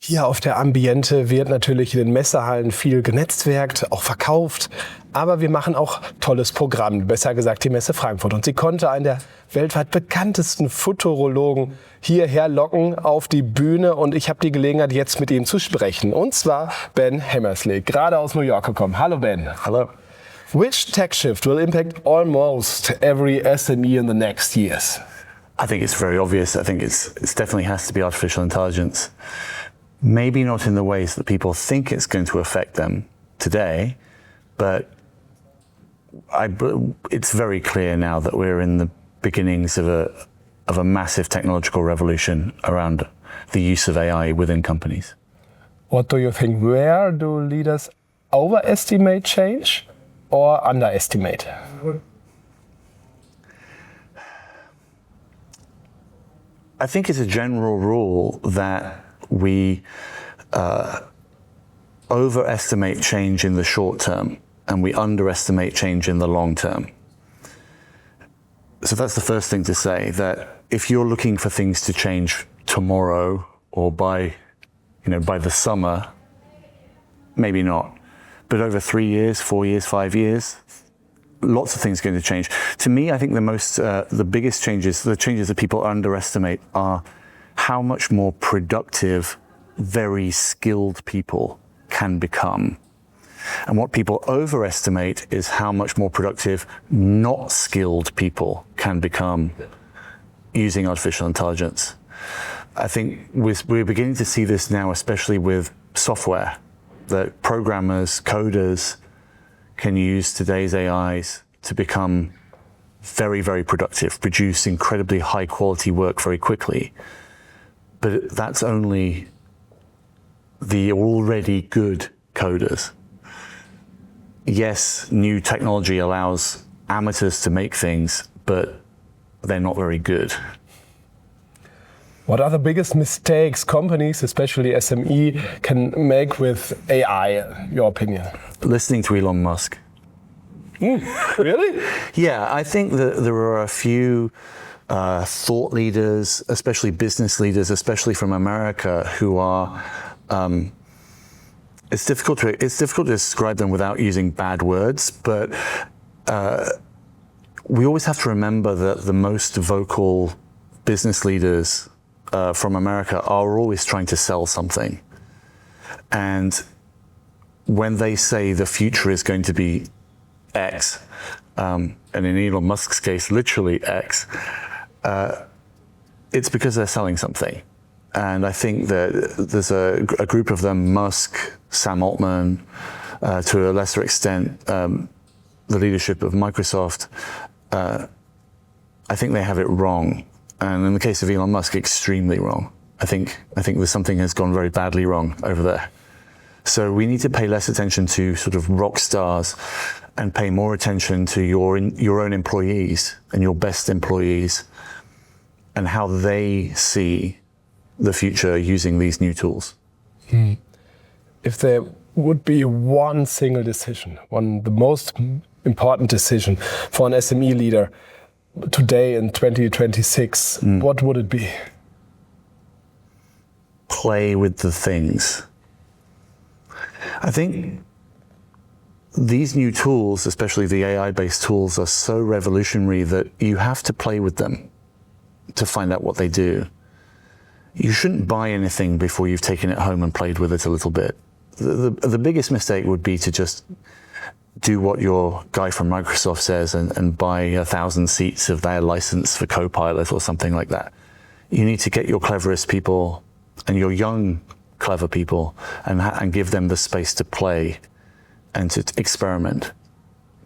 Hier auf der Ambiente wird natürlich in den Messehallen viel genetzwerkt, auch verkauft. Aber wir machen auch tolles Programm, besser gesagt die Messe Frankfurt. Und sie konnte einen der weltweit bekanntesten Futurologen hierher locken auf die Bühne. Und ich habe die Gelegenheit, jetzt mit ihm zu sprechen. Und zwar Ben Hammersley, gerade aus New York gekommen. Hallo Ben. Hello. Which tech shift will impact almost every SME in the next years? I think it's very obvious. I think it's definitely has to be artificial intelligence. Maybe not in the ways that people think it's going to affect them today, but it's very clear now that we're in the beginnings of a massive technological revolution around the use of AI within companies. What do you think? Where do leaders overestimate change or underestimate? I think it's a general rule that we overestimate change in the short term and we underestimate change in the long term. So that's the first thing to say, that if you're looking for things to change tomorrow or by the summer, maybe not. But over 3 years, 4 years, 5 years, lots of things are going to change. To me, I think the biggest changes, the changes that people underestimate, are how much more productive very skilled people can become. And what people overestimate is how much more productive not skilled people can become using artificial intelligence. I think we're beginning to see this now, especially with software, that programmers, coders can use today's AIs to become very, very productive, produce incredibly high quality work very quickly. But that's only the already good coders. Yes, new technology allows amateurs to make things, but they're not very good. What are the biggest mistakes companies, especially SME, can make with AI, your opinion? Listening to Elon Musk. Really? Yeah, I think that there are a few thought leaders, especially business leaders, especially from America, who are it's difficult to describe them without using bad words, but we always have to remember that the most vocal business leaders from America are always trying to sell something. And when they say the future is going to be X, and in Elon Musk's case, literally X, it's because they're selling something. And I think that there's a group of them, Musk, Sam Altman, to a lesser extent, the leadership of Microsoft, I think they have it wrong. And in the case of Elon Musk, extremely wrong. I think there's something has gone very badly wrong over there. So we need to pay less attention to sort of rock stars and pay more attention to your own employees and your best employees and how they see the future using these new tools. If there would be one single decision, the most important decision for an SME leader today in 2026, what would it be? Play with the things. I think these new tools, especially the AI-based tools, are so revolutionary that you have to play with them to find out what they do. You shouldn't buy anything before you've taken it home and played with it a little bit. The biggest mistake would be to just do what your guy from Microsoft says and buy 1,000 seats of their license for Copilot or something like that. You need to get your cleverest people and your young clever people and give them the space to play and to experiment,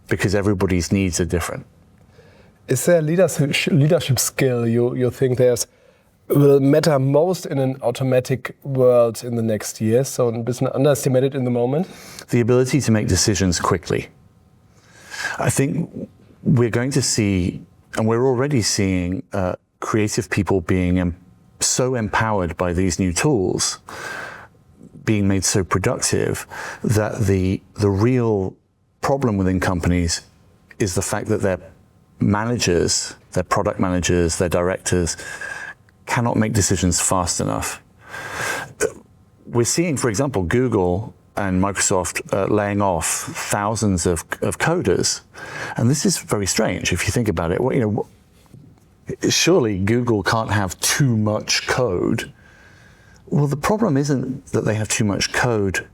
because everybody's needs are different. Is there a leadership skill you think will matter most in an automatic world in the next years, so a bit underestimated in the moment? The ability to make decisions quickly. I think we're going to see, and we're already seeing, creative people being so empowered by these new tools, being made so productive, that the real problem within companies is the fact that their managers, their product managers, their directors, cannot make decisions fast enough. we're seeing, for example, Google and Microsoft laying off thousands of coders. And this is very strange if you think about it. Well, surely Google can't have too much code. Well, the problem isn't that they have too much code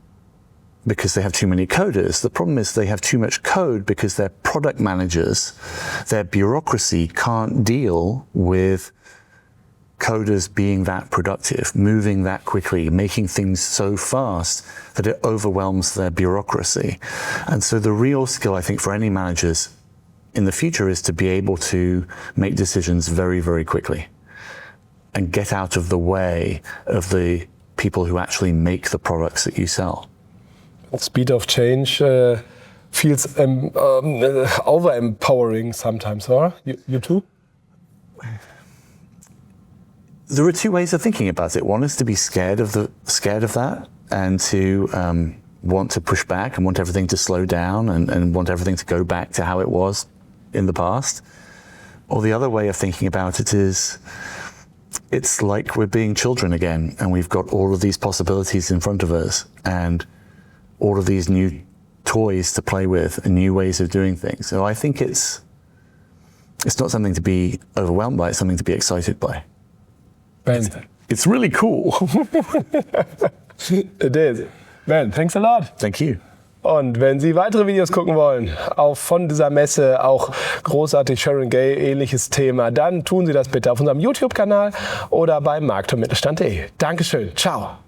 because they have too many coders. The problem is they have too much code because their product managers, their bureaucracy can't deal with coders being that productive, moving that quickly, making things so fast that it overwhelms their bureaucracy. And so the real skill, I think, for any managers in the future is to be able to make decisions very, very quickly and get out of the way of the people who actually make the products that you sell. Speed of change feels over-empowering sometimes, or you too? There are two ways of thinking about it. One is to be scared of that and to want to push back and want everything to slow down and want everything to go back to how it was in the past. Or the other way of thinking about it is it's like we're being children again and we've got all of these possibilities in front of us and all of these new toys to play with and new ways of doing things. So I think it's not something to be overwhelmed by, it's something to be excited by. Ben. It's really cool. It is. Ben, thanks a lot. Thank you. Und wenn Sie weitere Videos gucken wollen, auch von dieser Messe, auch großartig Sharon Gay, ähnliches Thema, dann tun Sie das bitte auf unserem YouTube-Kanal oder bei markt- und mittelstand.de. Dankeschön. Ciao.